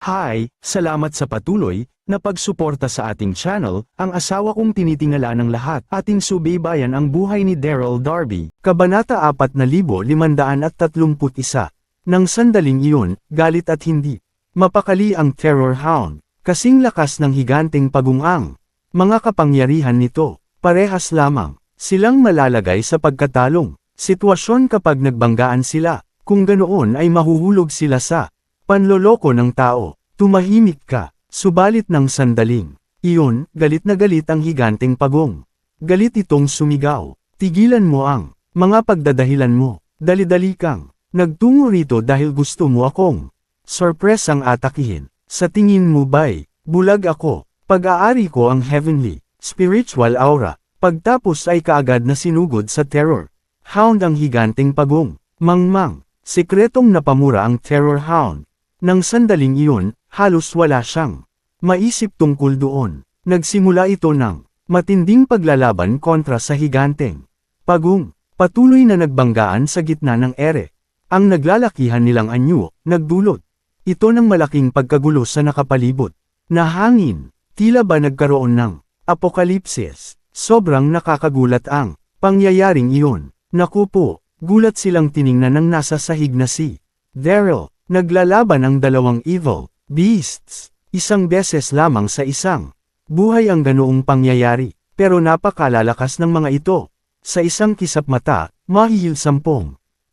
Hi, salamat sa patuloy na pagsuporta sa ating channel. Ang asawa kong tinitingala ng lahat. Ating subaybayan ang buhay ni Daryl Darby. Kabanata 4531. Nang sandaling iyon, galit at hindi mapakali ang Terror Hound. Kasing lakas ng higanteng pagungang. Mga kapangyarihan nito, parehas lamang. Silang malalagay sa pagkatalong sitwasyon kapag nagbanggaan sila. Kung ganoon ay mahuhulog sila sa panloloko ng tao. Tumahimik ka, subalit ng sandaling iyon, galit na galit ang higanteng pagong. Galit itong sumigaw. Tigilan mo ang mga pagdadahilan mo. Dali-dali kang nagtungo rito dahil gusto mo akong sorpresang atakihin. Sa tingin mo ba'y bulag ako? Pag-aari ko ang heavenly, spiritual aura. Pagtapos ay kaagad na sinugod sa Terror Hound ang higanteng pagong. Mangmang, sikretong napamura ang Terror Hound. Nang sandaling iyon, halos wala siyang maisip tungkol doon. Nagsimula ito ng matinding paglalaban kontra sa higanteng pagong. Patuloy na nagbanggaan sa gitna ng ere. Ang naglalakihan nilang anyo, nagdulot ito ng malaking pagkagulo sa nakapalibot na hangin. Tila ba nagkaroon ng apokalipsis? Sobrang nakakagulat ang pangyayaring iyon. Naku po, gulat silang tiningnan ng nasa sahig na si Daryl. Naglalaban ang dalawang evil beasts. Isang beses lamang sa isang buhay ang ganoong pangyayari, pero napakalalakas ng mga ito. Sa isang kisap mata, mahihil 10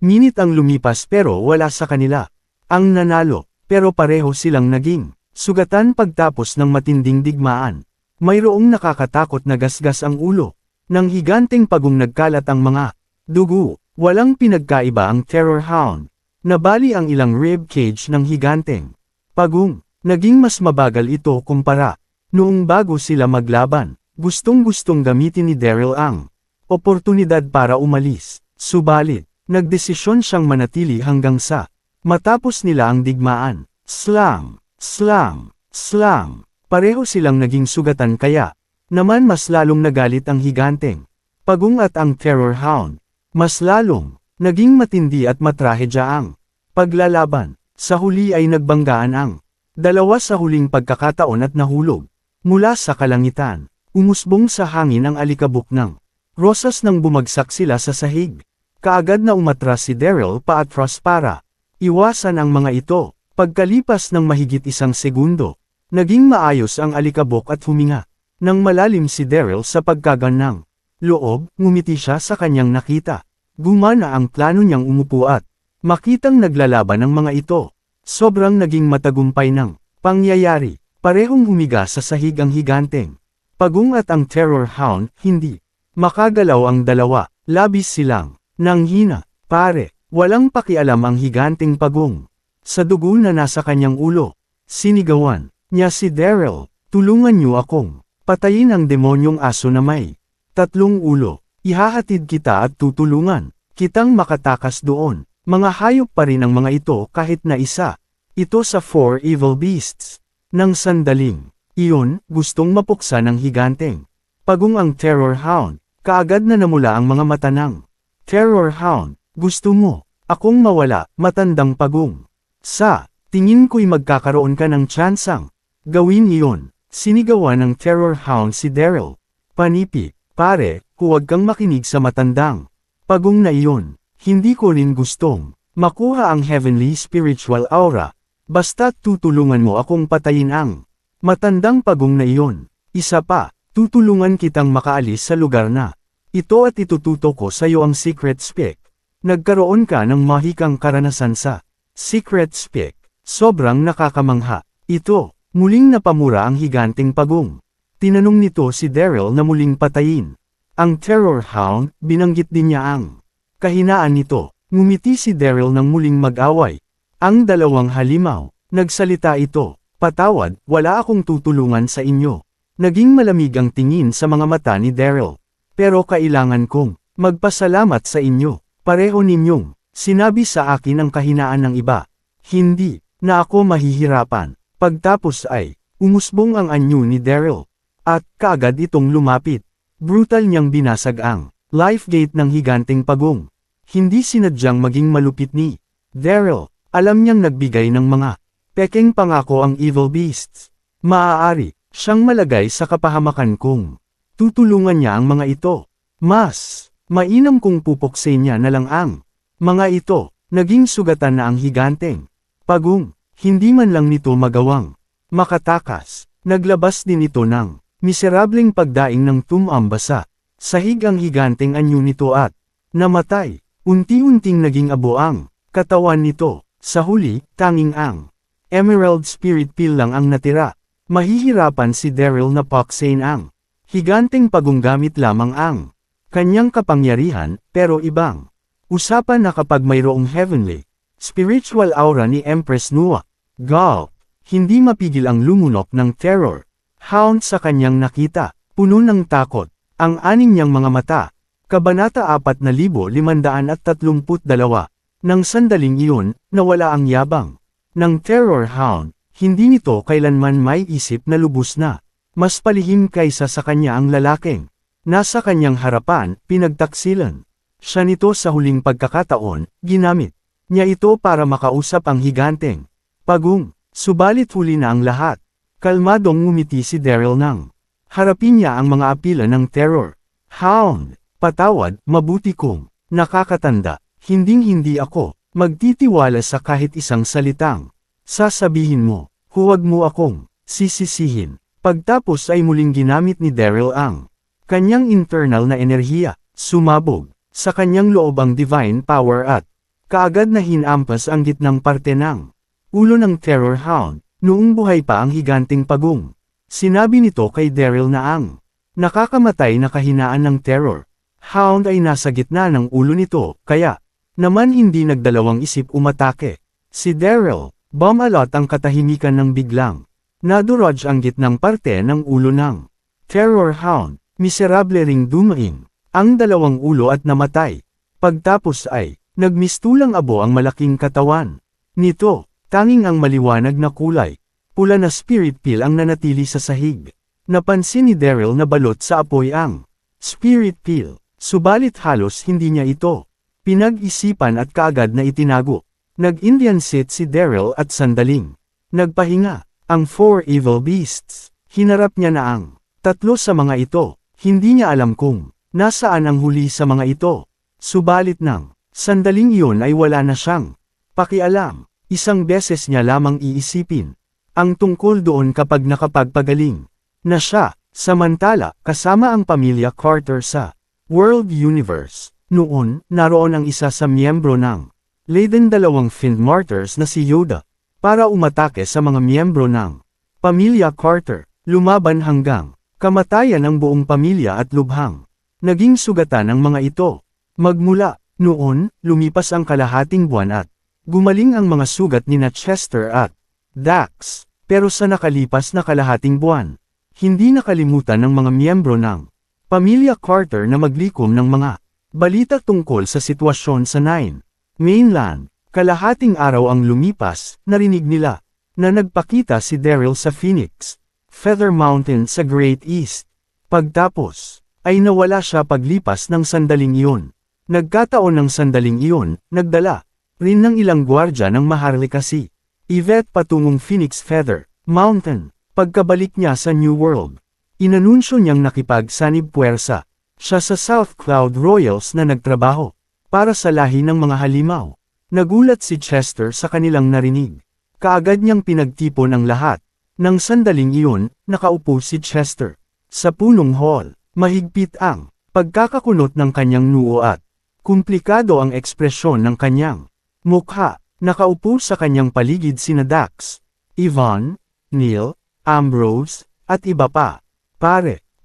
minit ang lumipas pero wala sa kanila ang nanalo, pero pareho silang naging sugatan pagtapos ng matinding digmaan. Mayroong nakakatakot na gasgas ang ulo ng higanteng pagong nagkalat ang mga dugo. Walang pinagkaiba ang Terror Hound. Nabali ang ilang rib cage ng higanteng pagong. Naging mas mabagal ito kumpara noong bago sila maglaban. Gustong-gustong gamitin ni Daryl ang oportunidad para umalis. Subalit, nagdesisyon siyang manatili hanggang sa matapos nila ang digmaan. Slam! Slam! Slam! Pareho silang naging sugatan kaya naman mas lalong nagalit ang higanteng pagong at ang Terror Hound. Mas lalong naging matindi at matrahedya ang paglalaban. Sa huli ay nagbanggaan ang dalawa sa huling pagkakataon at nahulog mula sa kalangitan. Umusbong sa hangin ang alikabok ng rosas nang bumagsak sila sa sahig. Kaagad na umatras si Daryl paatras para iwasan ang mga ito. Pagkalipas ng mahigit 1 segundo, naging maayos ang alikabok at huminga nang malalim si Daryl sa pagkaganang loob. Ngumiti siya sa kanyang nakita. Gumana ang plano niyang umupo at makitang naglalaban ang mga ito. Sobrang naging matagumpay ng pangyayari. Parehong humiga sa sahig ang higanteng pagong at ang Terror Hound. Hindi makagalaw ang dalawa. Labis silang nanghina. Pare, walang pakialam ang higanteng pagong sa dugo na nasa kanyang ulo. Sinigawan niya si Daryl, tulungan niyo akong patayin ang demonyong aso na may 3 ulo. Ihahatid kita at tutulungan kitang makatakas doon. Mga hayop pa rin ang mga ito kahit na isa ito sa 4 evil beasts. Nang sandaling iyon, gustong mapuksa ng higanteng pagong ang Terror Hound. Kaagad na namula ang mga mata ng Terror Hound. Gusto mo akong mawala, matandang pagong? Sa tingin ko'y magkakaroon ka ng tsansang gawin iyon. Sinigawan ng Terror Hound si Daryl. Panipi, pare, huwag kang makinig sa matandang pagong na iyon. Hindi ko rin gustong makuha ang heavenly spiritual aura. Basta tutulungan mo akong patayin ang matandang pagong na iyon. Isa pa, tutulungan kitang makaalis sa lugar na ito at itututo ko sa iyo ang secret speak. Nagkaroon ka ng mahikang karanasan sa secret speak. Sobrang nakakamangha. Ito, muling napamura ang higanteng pagong. Tinanong nito si Daryl na muling patayin ang Terror Hound. Binanggit din niya ang kahinaan nito. Ngumiti si Daryl nang muling mag-away ang dalawang halimaw. Nagsalita ito, patawad, wala akong tutulungan sa inyo. Naging malamig ang tingin sa mga mata ni Daryl. Pero kailangan kong magpasalamat sa inyo. Pareho ninyong sinabi sa akin ang kahinaan ng iba. Hindi na ako mahihirapan. Pagtapos ay umusbong ang anyo ni Daryl at kaagad itong lumapit. Brutal niyang binasag ang life gate ng higanteng pagong. Hindi sinadyang maging malupit ni Daryl. Alam niyang nagbigay ng mga Pekeng pangako ang evil beasts. Maaari siyang malagay sa kapahamakan kung tutulungan niya ang mga ito. Mas mainam kung pupuksin niya na lang ang mga ito. Naging sugatan na ang higanteng pagong. Hindi man lang nito magawang makatakas. Naglabas din ito ng miserableng pagdaing ng tumambasa. Sahig ang higanteng anyo nito at namatay. Unti-unting naging abo ang katawan nito. Sa huli, tanging ang Emerald Spirit Pill lang ang natira. Mahihirapan si Daryl na paksain ang higanteng pagong gamit lamang ang kanyang kapangyarihan, pero ibang usapan na kapag mayroong heavenly spiritual aura ni Empress Nua. Gulp, hindi mapigil ang lumunok ng terror hound sa kanyang nakita, puno ng takot, ang anim niyang mga mata. Kabanata 4532. Nang sandaling iyon, nawala ang yabang ng terror hound. Hindi nito kailanman may isip na lubos na mas palihim kaysa sa kanya ang lalaking nasa kanyang harapan, pinagtaksilan siya nito sa huling pagkakataon, ginamit niya ito para makausap ang higanteng pagong. Subalit huli na ang lahat. Kalmadong ngumiti si Daryl nang harapin niya ang mga apila ng terror hound. Patawad, mabuti kong nakakatanda, hinding-hindi ako magtitiwala sa kahit isang salitang sasabihin mo. Huwag mo akong sisisihin. Pagtapos ay muling ginamit ni Daryl ang kanyang internal na enerhiya. Sumabog sa kanyang loob ang divine power at kaagad na hinampas ang gitnang parte ng ulo ng terror hound. Noong buhay pa ang higanting pagong, sinabi nito kay Daryl na ang nakakamatay na kahinaan ng terror hound ay nasa gitna ng ulo nito, kaya naman hindi nagdalawang isip umatake. Si Daryl, bumalot ang katahimikan ng biglang nadurog ang gitnang parte ng ulo ng terror hound. Miserable ring dumaing ang dalawang ulo at namatay. Pagtapos ay nagmistulang abo ang malaking katawan nito. Tanging ang maliwanag na kulay pula na spirit pill ang nanatili sa sahig. Napansin ni Daryl na balot sa apoy ang spirit pill, subalit halos hindi niya ito pinag-isipan at kaagad na itinago. Nag-Indian sit si Daryl at sandaling nagpahinga. Ang four evil beasts, hinarap niya na ang tatlo sa mga ito. Hindi niya alam kung nasaan ang huli sa mga ito. Subalit nang sandaling iyon ay wala na siyang pakialam. Isang beses niya lamang iisipin ang tungkol doon kapag nakapagpagaling na siya. Samantala, kasama ang pamilya Carter sa World Universe. Noon, naroon ang isa sa miyembro ng Leiden dalawang Fiend Martyrs na si Yoda para umatake sa mga miyembro ng pamilya Carter. Lumaban hanggang kamatayan ng buong pamilya at lubhang naging sugatan ng mga ito. Magmula noon, lumipas ang kalahating buwan at gumaling ang mga sugat ni Chester at Dax, pero sa nakalipas na kalahating buwan, hindi nakalimutan ng mga miyembro ng pamilya Carter na maglikom ng mga balita tungkol sa sitwasyon sa Nine Mainland. Kalahating araw ang lumipas, narinig nila na nagpakita si Daryl sa Phoenix Feather Mountain sa Great East. Pagtapos, ay nawala siya paglipas ng sandaling iyon. Nagkataon ng sandaling iyon, nagdala rin ng ilang gwardya ng maharlika si Yvette patungong Phoenix Feather Mountain. Pagkabalik niya sa New World, inanunsyo niyang nakipagsanib puwersa siya sa South Cloud Royals na nagtrabaho para sa lahi ng mga halimaw. Nagulat si Chester sa kanilang narinig. Kaagad niyang pinagtipon ang lahat. Nang sandaling iyon, nakaupo si Chester sa punong hall. Mahigpit ang pagkakakunot ng kanyang noo at komplikado ang ekspresyon ng kanyang mukha. Nakaupo sa kanyang paligid sina Dax, Yvonne, Neil, Ambrose, at iba pa.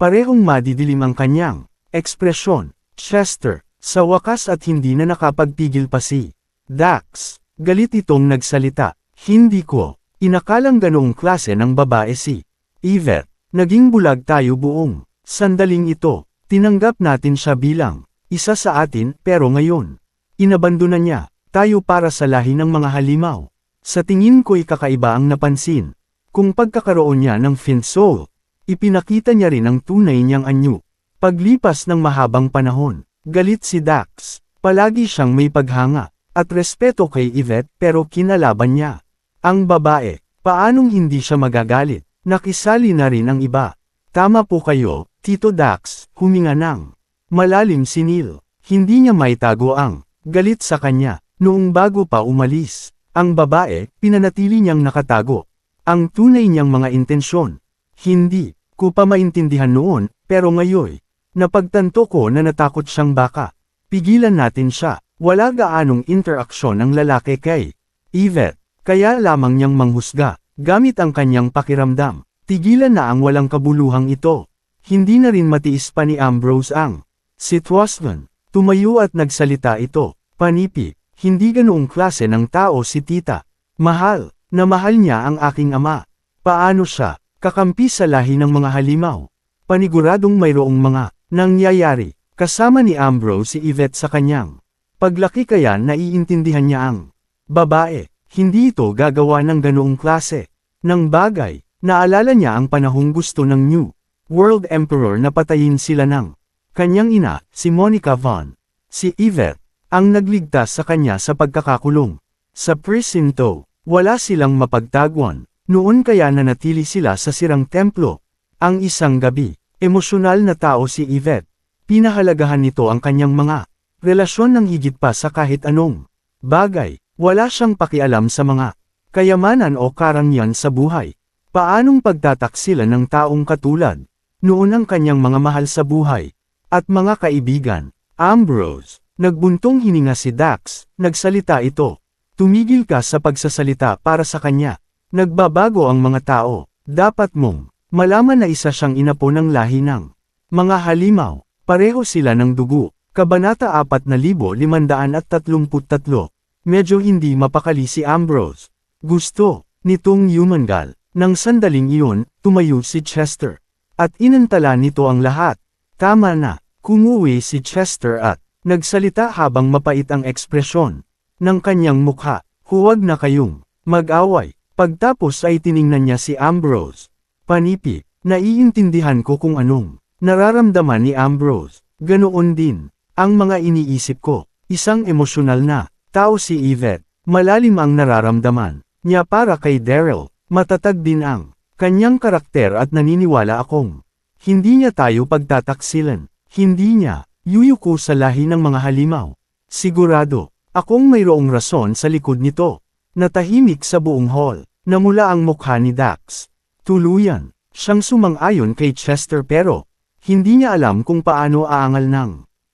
Parehong madidilim ang kanyang ekspresyon. Chester, sa wakas at hindi na nakapagpigil pa si Dax. Galit itong nagsalita. Hindi ko inakalang ganoong klase ng babae si Yvette. Naging bulag tayo buong sandaling ito. Tinanggap natin siya bilang isa sa atin, pero ngayon inabandona niya tayo para sa lahi ng mga halimaw. Sa tingin ko'y kakaiba ang napansin. Kung pagkakaroon niya ng Fiend Soul, ipinakita niya rin ang tunay niyang anyo. Paglipas ng mahabang panahon, galit si Dax. Palagi siyang may paghanga at respeto kay Yvette, pero kinalaban niya ang babae. Paanong hindi siya magagalit? Nakisali na rin ang iba. Tama po kayo, Tito Dax, huminga ng malalim si Neil. Hindi niya maitago ang galit sa kanya. Noong bago pa umalis, ang babae, pinanatili niyang nakatago ang tunay niyang mga intensyon. Hindi ko pa maintindihan noon, pero ngayon, napagtanto ko na natakot siyang baka pigilan natin siya. Wala gaanong interaksyon ang lalaki kay Yvette, kaya lamang niyang manghusga, gamit ang kanyang pakiramdam. Tigilan na ang walang kabuluhang ito. Hindi na rin matiis pa ni Ambrose ang sitwasyon. Tumayo at nagsalita ito. Panipi, hindi ganoong klase ng tao si tita. Mahal, na mahal niya ang aking ama. Paano siya, kakampi sa lahi ng mga halimaw? Paniguradong mayroong mga nangyayari. Kasama ni Ambrose si Yvette sa kanyang paglaki, kaya naiintindihan niya ang babae. Hindi ito gagawa ng ganoong klase ng bagay. Naalala niya ang panahong gusto ng New World Emperor na patayin sila ng kanyang ina, si Monica Vaughn. Si Yvette ang nagligtas sa kanya sa pagkakakulong sa presinto. Wala silang mapagtagwan. Noon kaya nanatili sila sa sirang templo. Ang isang gabi, emosyonal na tao si Yvette. Pinahalagahan nito ang kanyang mga relasyon ng higit pa sa kahit anong bagay. Wala siyang pakialam sa mga kayamanan o karangyaan sa buhay. Paanong pagtataksilan ng taong katulad noon ang kanyang mga mahal sa buhay at mga kaibigan? Ambrose, nagbuntong hininga si Dax, nagsalita ito. Tumigil ka sa pagsasalita para sa kanya. Nagbabago ang mga tao. Dapat mong malaman na isa siyang inapo ng lahi ng mga halimaw. Pareho sila ng dugo. Kabanata 4533. Medyo hindi mapakali si Ambrose. Gusto nitong yumangal. Nang sandaling iyon, tumayo si Chester. At inantala nito ang lahat. Tama na, kumuwi si Chester at nagsalita habang mapait ang ekspresyon ng kanyang mukha. Huwag na kayong mag-away. Pagtapos ay tiningnan niya si Ambrose. Panipi, naiintindihan ko kung anong nararamdaman ni Ambrose. Ganoon din ang mga iniisip ko. Isang emosyonal na tao si Yvette. Malalim ang nararamdaman niya para kay Daryl. Matatag din ang kanyang karakter at naniniwala akong hindi niya tayo pagtataksilan. Hindi niya yuyuko sa lahi ng mga halimaw. Sigurado akong mayroong rason sa likod nito. Natahimik sa buong hall. Namula ang mukha ni Dax. Tuluyan siyang sumang-ayon kay Chester, pero hindi niya alam kung paano aangal ng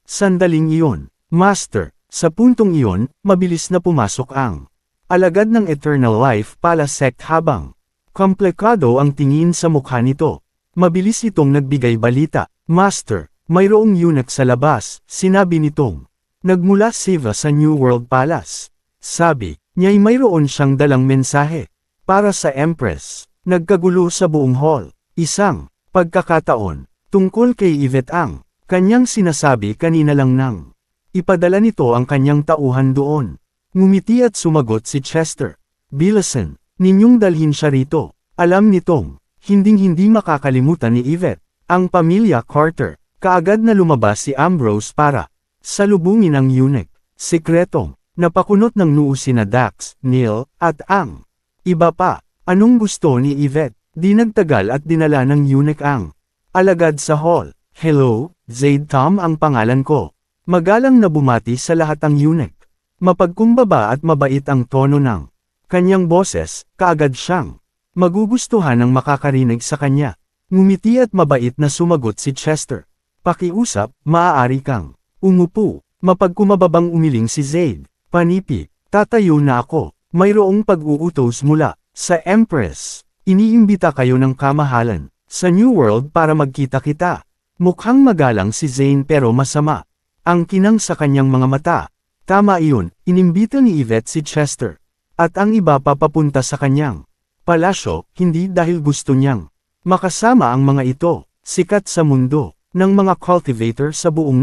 sandaling iyon. Master, sa puntong iyon, mabilis na pumasok ang alagad ng Eternal Life Palace sect habang komplikado ang tingin sa mukha nito. Mabilis itong nagbigay balita. Master, mayroong eunuch sa labas, sinabi nitong nagmula Siva sa New World Palace. Sabi niya'y mayroon siyang dalang mensahe para sa Empress. Nagkagulo sa buong hall. Isang pagkakataon tungkol kay Yvette ang kanyang sinasabi kanina lang nang ipadala nito ang kanyang tauhan doon. Ngumiti at sumagot si Chester. Bilasan, ninyong dalhin siya rito. Alam nitong hinding-hindi makakalimutan ni Yvette ang pamilya Carter. Kaagad na lumabas si Ambrose para salubungin ang eunuch. Sekretong napakunot ng noo sina Dax, Neil, at ang iba pa. Anong gusto ni Yvette? Di nagtagal at dinala ng eunuch ang alagad sa hall. Hello, Zaid Tom ang pangalan ko. Magalang na bumati sa lahat ang eunuch. Mapagkumbaba at mabait ang tono ng kanyang boses, kaagad siyang magugustuhan ng makakarinig sa kanya. Ngumiti at mabait na sumagot si Chester. Pakiusap, maaari kang umupo. Mapagkumababang umiling si Zaid. Panipi, tatayo na ako. Mayroong pag-uutos mula sa Empress. Iniimbita kayo ng kamahalan sa New World para magkita-kita. Mukhang magalang si Zane pero masama ang kinang sa kanyang mga mata. Tama iyon, inimbita ni Yvette si Chester. At ang iba pa papunta sa kanyang palasyo, hindi dahil gusto niyang makasama ang mga ito. Sikat sa mundo ng mga cultivator sa buong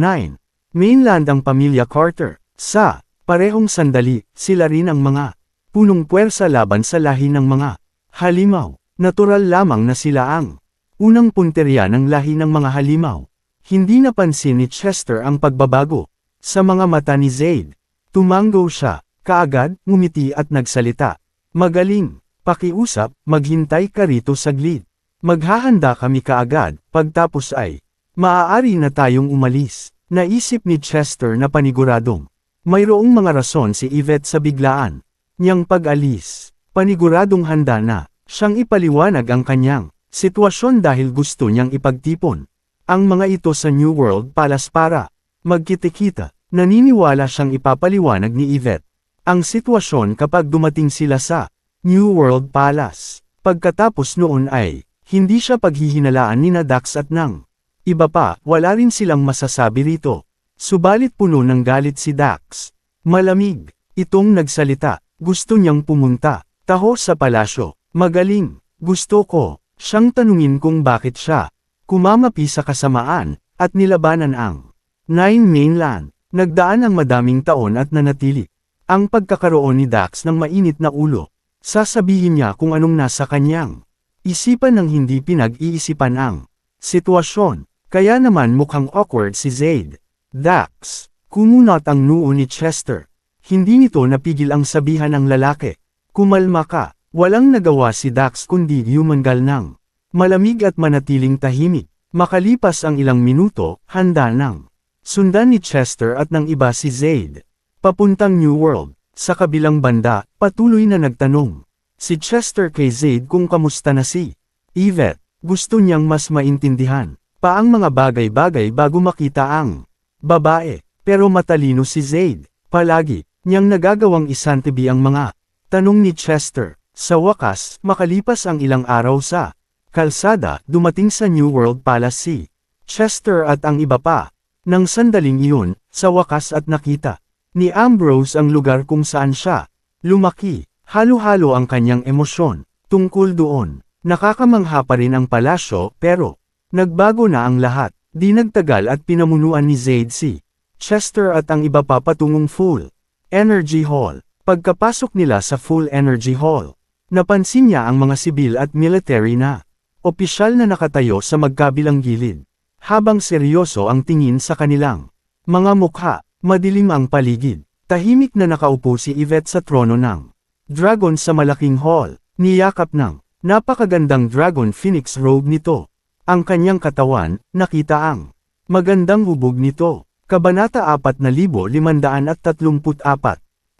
mainland ang pamilya Carter. Sa parehong sandali, sila rin ang mga punong puwersa laban sa lahi ng mga halimaw. Natural lamang na sila ang unang punteriya ng lahi ng mga halimaw. Hindi napansin ni Chester ang pagbabago sa mga mata ni Zaid. Tumango siya, kaagad, ngumiti at nagsalita. Magaling, Pakiusap, maghintay ka rito saglit. Maghahanda kami kaagad, pagtapos ay, maaari na tayong umalis. Naisip ni Chester na paniguradong, mayroong mga rason si Yvette sa biglaan niyang pag-alis. Paniguradong handa na, siyang ipaliwanag ang kanyang sitwasyon dahil gusto niyang ipagtipon ang mga ito sa New World Palace para magkita-kita. Naniniwala siyang ipapaliwanag ni Yvette ang sitwasyon kapag dumating sila sa New World Palace. Pagkatapos noon ay, hindi siya paghihinalaan ni Dax at ng iba pa, wala rin silang masasabi rito. Subalit puno ng galit si Dax. Malamig, itong nagsalita, gusto niyang pumunta, taho sa palasyo. Magaling, gusto ko, siyang tanungin kung bakit siya kumamapi sa kasamaan, at nilabanan ang Nine Mainland. Nagdaan ang madaming taon at nanatili ang pagkakaroon ni Dax ng mainit na ulo. Sasabihin niya kung anong nasa kanyang isipan ng hindi pinag-iisipan ang sitwasyon. Kaya naman mukhang awkward si Zaid. Dax, kumunot ang noo ni Chester. Hindi nito napigil ang sabihan ng lalaki. Kumalma ka. Walang nagawa si Dax kundi yumangal ng malamig at manatiling tahimik. Makalipas ang ilang minuto, handa nang sundan ni Chester at ng iba si Zaid papuntang New World. Sa kabilang banda, patuloy na nagtanong si Chester kay Zaid kung kamusta na si Yvette. Gusto niyang mas maintindihan pa ang mga bagay-bagay bago makita ang babae. Pero matalino si Zaid. Palagi niyang nagagawang isantabi ang mga tanong ni Chester. Sa wakas, makalipas ang ilang araw sa kalsada, dumating sa New World Palace si Chester at ang iba pa. Nang sandaling iyon, sa wakas at nakita ni Ambrose ang lugar kung saan siya lumaki. Halo-halo ang kanyang emosyon tungkol doon. Nakakamangha pa rin ang palasyo pero nagbago na ang lahat. Di nagtagal at pinamunuan ni Zaid si Chester at ang iba pa patungong Full Energy Hall. Pagkapasok nila sa Full Energy Hall, napansin niya ang mga sibil at military na opisyal na nakatayo sa magkabilang gilid. Habang seryoso ang tingin sa kanilang mga mukha, madilim ang paligid. Tahimik na nakaupo si Yvette sa trono ng dragon sa malaking hall. Niyakap ng napakagandang dragon phoenix robe nito. Ang kanyang katawan, nakita ang magandang hubog nito. Kabanata 4534.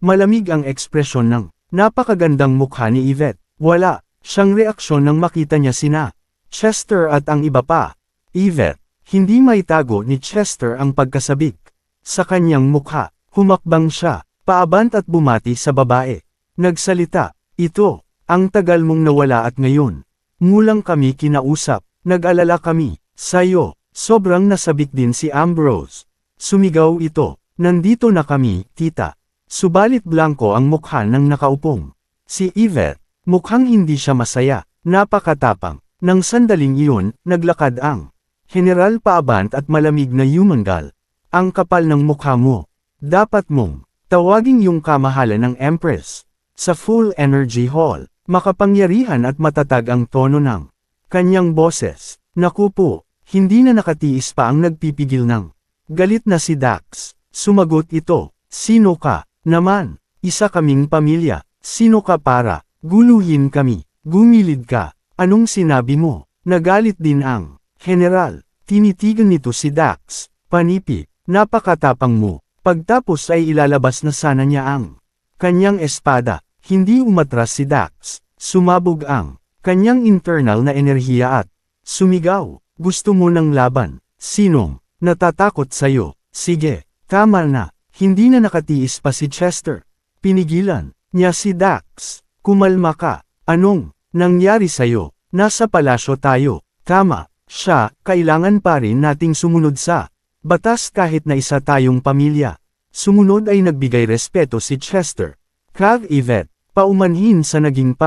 Malamig ang ekspresyon ng napakagandang mukha ni Yvette. Wala siyang reaksyon nang makita niya sina Chester at ang iba pa. Yvette, hindi maitago ni Chester ang pagkasabik sa kanyang mukha. Humakbang siya, paabant at bumati sa babae. Nagsalita, ito, ang tagal mong nawala at ngayon ngulang kami kinausap. Nag-alala kami sa'yo. Sobrang nasabik din si Ambrose. Sumigaw ito, nandito na kami, tita. Subalit blanko ang mukha ng nakaupong si Yvette. Mukhang hindi siya masaya. Napakatapang. Nang sandaling iyon, naglakad ang general paabant at malamig na yumangal. Ang kapal ng mukha mo. Dapat mong tawagin yung kamahalan ng Empress. Sa Full Energy Hall, makapangyarihan at matatag ang tono ng kanyang boses. Naku po, hindi na nakatiis pa ang nagpipigil ng galit na si Dax. Sumagot ito, sino ka naman? Isa kaming pamilya. Sino ka para guluhin kami? Gumilid ka. Anong sinabi mo? Nagalit din ang general. Tinitigan nito si Dax. Panipi, napakatapang mo. Pagtapos ay ilalabas na sana niya ang kanyang espada. Hindi umatras si Dax. Sumabog ang kanyang internal na enerhiya at sumigaw. Gusto mo ng laban? Sinong natatakot sa'yo? Sige, tama na. Hindi na nakatiis pa si Chester. Pinigilan niya si Dax. Kumalma ka. Anong nangyari sa'yo? Nasa palasyo tayo. Tama, siya, kailangan pa rin nating sumunod sa batas kahit na isa tayong pamilya. Sumunod ay nagbigay respeto si Chester. Kag Yvette, paumanhin sa naging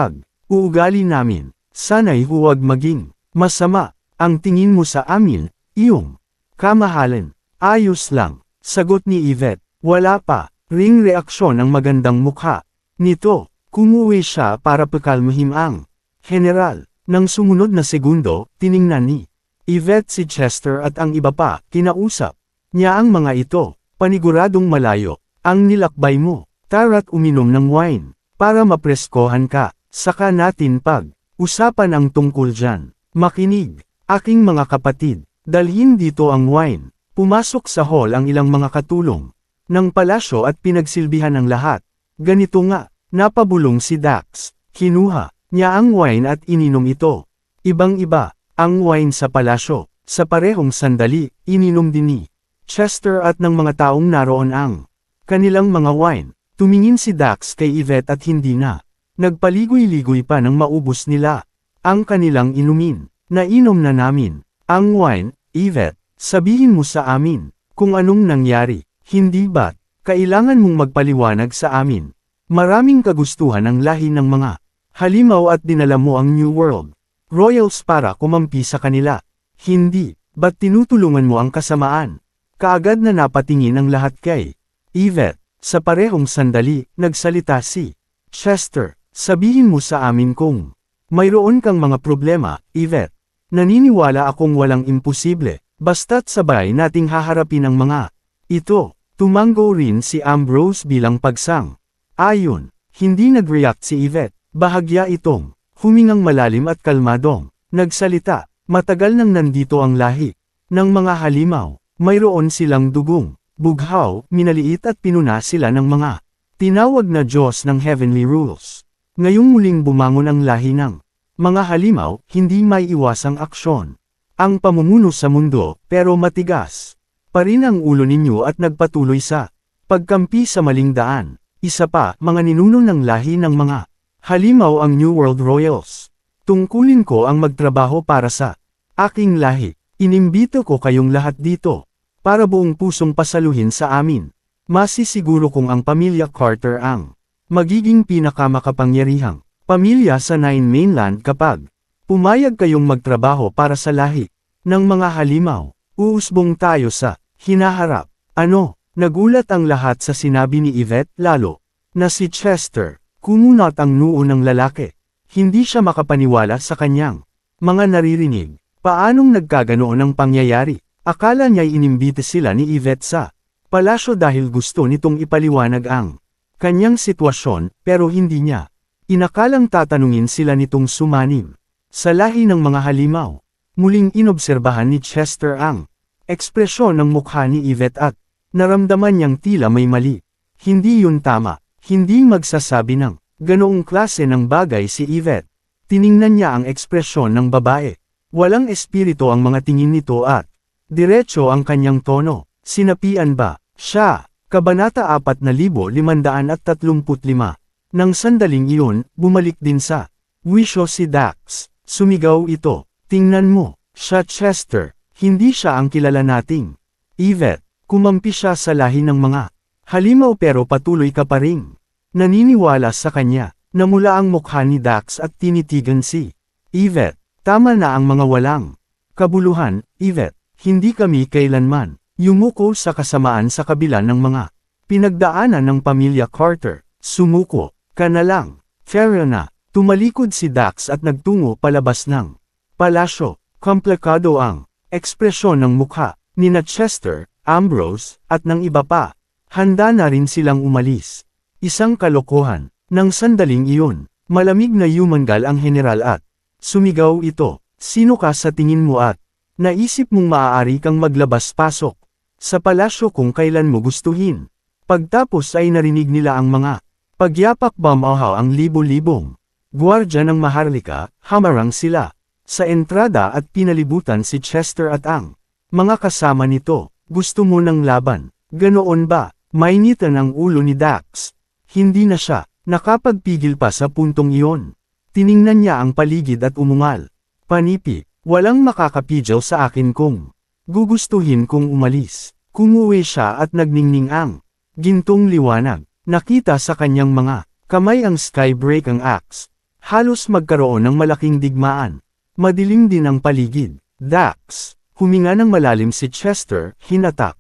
uugali namin. Sana'y huwag maging masama ang tingin mo sa amin, iyong kamahalan. Ayos lang, sagot ni Yvette. Wala pa ring reaksyon ang magandang mukha nito. Kumuwi siya para pakalmahin ang general. Nang sumunod na segundo, tiningnan ni Yvette si Chester at ang iba pa. Kinausap niya ang mga ito. Paniguradong malayo ang nilakbay mo. Tara't uminom ng wine para mapreskohan ka. Saka natin pag-usapan ang tungkol dyan. Makinig, aking mga kapatid, dalhin dito ang wine. Pumasok sa hall ang ilang mga katulong ng palasyo at pinagsilbihan ang lahat. Ganito nga, napabulong si Dax. Kinuha niya ang wine at ininom ito. Ibang-iba ang wine sa palasyo. Sa parehong sandali, ininom din ni Chester at ng mga taong naroon ang kanilang mga wine. Tumingin si Dax kay Yvette at hindi na nagpaligoy-ligoy pa nang maubos nila ang kanilang inumin. Nainom na namin ang wine, Yvette. Sabihin mo sa amin kung anong nangyari. Hindi ba't kailangan mong magpaliwanag sa amin? Maraming kagustuhan ang lahi ng mga halimaw at dinala mo ang New World Royals para kumampi sa kanila. Hindi ba't tinutulungan mo ang kasamaan? Kaagad na napatingin ang lahat kay Yvette. Sa parehong sandali, nagsalita si Chester. Sabihin mo sa amin kung mayroon kang mga problema, Yvette. Naniniwala akong walang imposible. Basta't sabay nating haharapin ang mga ito. Tumango rin si Ambrose bilang pagsang. Ayon, hindi nag-react si Yvette. Bahagya itong humingang malalim at kalmadong nagsalita. Matagal nang nandito ang lahi ng mga halimaw. Mayroon silang dugong bughaw, minaliit at pinuna sila ng mga tinawag na Diyos ng Heavenly Rules. Ngayong muling bumangon ang lahi ng mga halimaw, hindi may iwasang aksyon. Ang pamumuno sa mundo, pero matigas pa rin ang ulo ninyo at nagpatuloy sa pagkampi sa maling daan. Isa pa, mga ninuno ng lahi ng mga halimaw ang New World Royals. Tungkulin ko ang magtrabaho para sa aking lahi. Inimbito ko kayong lahat dito para buong pusong pasaluhin sa amin. Masisiguro kong ang pamilya Carter ang magiging pinakamakapangyarihang pamilya sa Nine Mainland kapag pumayag kayong magtrabaho para sa lahi ng mga halimaw. Uusbong tayo sa hinaharap. Ano? Nagulat ang lahat sa sinabi ni Yvette, lalo na si Chester. Kumunat ang noo ng lalaki. Hindi siya makapaniwala sa kanyang mga naririnig. Paanong nagkaganoon ang pangyayari? Akala niya'y inimbite sila ni Yvette sa palasyo dahil gusto nitong ipaliwanag ang kanyang sitwasyon, pero hindi niya inakalang tatanungin sila nitong sumanim sa lahi ng mga halimaw. Muling inobserbahan ni Chester ang ekspresyon ng mukha ni Yvette at naramdaman niyang tila may mali. Hindi yun tama. Hindi magsasabi ng ganoong klase ng bagay si Yvette. Tiningnan niya ang ekspresyon ng babae. Walang espiritu ang mga tingin nito at diretso ang kanyang tono. Sinapian ba siya? Kabanata 4535. Nang sandaling iyon, bumalik din sa wisyo si Dax. Sumigaw ito. Tingnan mo, siya Chester. Hindi siya ang kilala nating Yvette. Kumampi siya sa lahi ng mga halimaw pero patuloy ka pa ring naniniwala sa kanya. Namula ang mukha ni Dax at tinitigan si Yvette. Tama na ang mga walang kabuluhan, Yvette. Hindi kami kailanman yumuko sa kasamaan sa kabila ng mga pinagdaanan ng pamilya Carter. Sumuko ka na lang. Fair na. Tumalikod si Dax at nagtungo palabas ng palasyo. Komplikado ang ekspresyon ng mukha ni Chester, Ambrose, at ng iba pa. Handa na rin silang umalis. Isang kalokohan. Nang sandaling iyon, malamig na yumangal ang general at sumigaw ito. Sino ka sa tingin mo at naisip mong maaari kang maglabas-pasok sa palasyo kung kailan mo gustuhin? Pagtapos ay narinig nila ang mga pagyapak bamahaw ang libo-libong gwardya ng Maharlika, hamarang sila sa entrada at pinalibutan si Chester at ang mga kasama nito. Gusto mo ng laban? Ganoon ba? Mainitan ang ulo ni Dax. Hindi na siya nakapagpigil pa sa puntong iyon. Tiningnan niya ang paligid at umungal. Panipi, walang makakapigil sa akin kung gugustuhin kong umalis. Kumuwi siya at nagningning ang gintong liwanag. Nakita sa kanyang mga kamay ang skybreak ang axe. Halos magkaroon ng malaking digmaan. Madilim din ang paligid. Dax, huminga ng malalim si Chester, hinatak.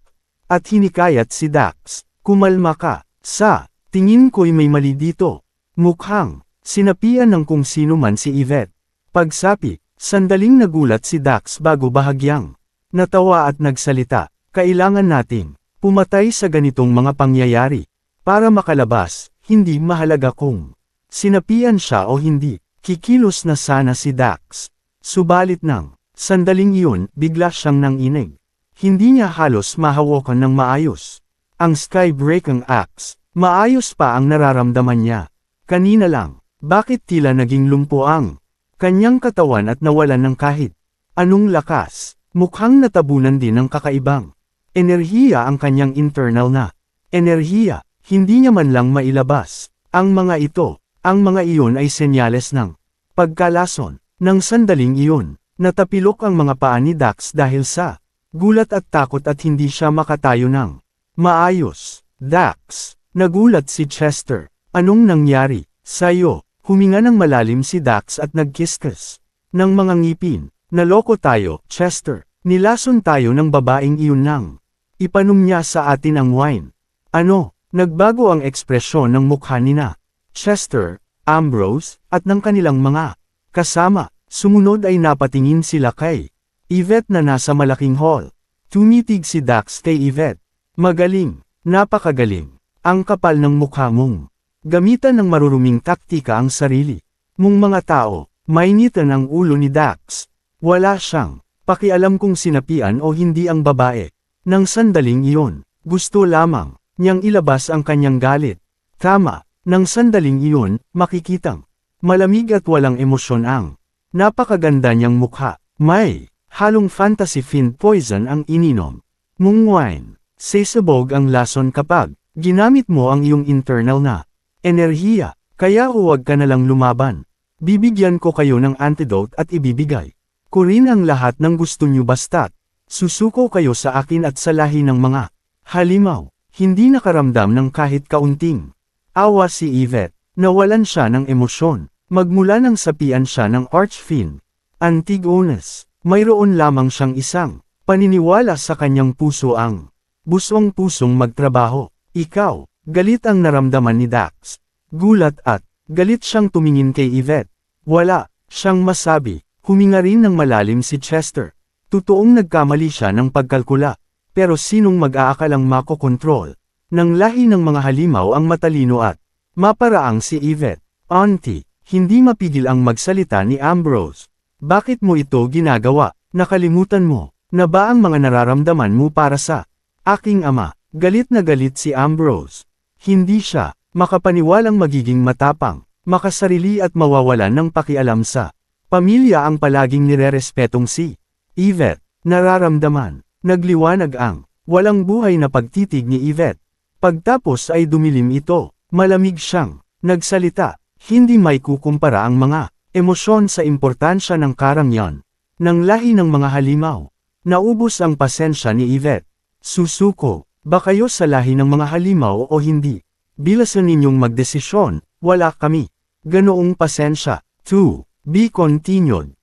At hinikayat si Dax, kumalma ka. Sa tingin ko'y may mali dito. Mukhang sinapian ng kung sino man si Yvette. Pagsapi, sandaling nagulat si Dax bago bahagyang natawa at nagsalita. Kailangan nating pumatay sa ganitong mga pangyayari. Para makalabas, hindi mahalaga kung Sinapian siya o hindi, kikilos na sana si Dax. Subalit nang sandaling iyon, bigla siyang nanginig. Hindi niya halos mahawakan ng maayos. Ang Skybreaking Axe, maayos pa ang nararamdaman niya. Kanina lang, bakit tila naging lumpo ang kanyang katawan at nawalan ng kahit anong lakas? Mukhang natabunan din ng kakaibang enerhiya ang kanyang internal na enerhiya, hindi niya man lang mailabas. Ang mga iyon ay senyales ng pagkalason. Nang sandaling iyon, natapilok ang mga paa ni Dax dahil sa gulat at takot at hindi siya makatayo ng maayos. Dax, nagulat si Chester. Anong nangyari sa'yo? Huminga ng malalim si Dax at nagkiskas ng mga ngipin. Naloko tayo, Chester. Nilason tayo ng babaeng iyon nang ipanom niya sa atin ang wine. Ano? Nagbago ang ekspresyon ng mukha ni na Chester, Ambrose, at ng kanilang mga kasama. Sumunod ay napatingin sila kay Yvette na nasa malaking hall. Tumitig si Dax kay Yvette. Magaling, napakagaling. Ang kapal ng mukha mong gamitan ng maruruming taktika ang sarili mong mga tao. Mainitan ang ulo ni Dax. Wala siyang pakialam kung sinapian o hindi ang babae. Nang sandaling iyon, gusto lamang niyang ilabas ang kanyang galit. Tama, nang sandaling iyon, makikitang malamig at walang emosyon ang napakaganda niyang mukha. May halong fantasy fiend poison ang ininom mong wine. Sesabog ang lason kapag ginamit mo ang iyong internal na enerhiya, kaya huwag ka na lang lumaban. Bibigyan ko kayo ng antidote at ibibigay ko rin ang lahat ng gusto niyo basta't susuko kayo sa akin at sa lahi ng mga halimaw. Hindi nakaramdam ng kahit kaunting awa si Yvette. Nawalan siya ng emosyon. Magmula nang sapian siya ng Archfiend Antigonus, mayroon lamang siyang isang paniniwala sa kanyang puso, ang busong pusong magtrabaho. Ikaw, galit ang naramdaman ni Dax. Gulat at galit siyang tumingin kay Yvette. Wala siyang masabi. Huminga rin ng malalim si Chester. Totoong nagkamali siya ng pagkalkula. Pero sinong mag-aakalang makokontrol ng lahi ng mga halimaw ang matalino at maparaang si Yvette? Auntie, hindi mapigil ang magsalita ni Ambrose. Bakit mo ito ginagawa? Nakalimutan mo na ba ang mga nararamdaman mo para sa aking ama? Galit na galit si Ambrose. Hindi siya makapaniwalang magiging matapang, makasarili at mawawalan ng pakialam sa pamilya ang palaging nirerespetong si Yvette. Nararamdaman, nagliwanag ang walang buhay na pagtitig ni Yvette. Pagtapos ay dumilim ito, malamig siyang nagsalita. Hindi may kukumpara ang mga emosyon sa importansya ng karangyan ng lahi ng mga halimaw. Naubos ang pasensya ni Yvette. Susuko ba kayo sa lahi ng mga halimaw o hindi? Bilasan ninyong magdesisyon, wala kami ganoong pasensya. To be continued.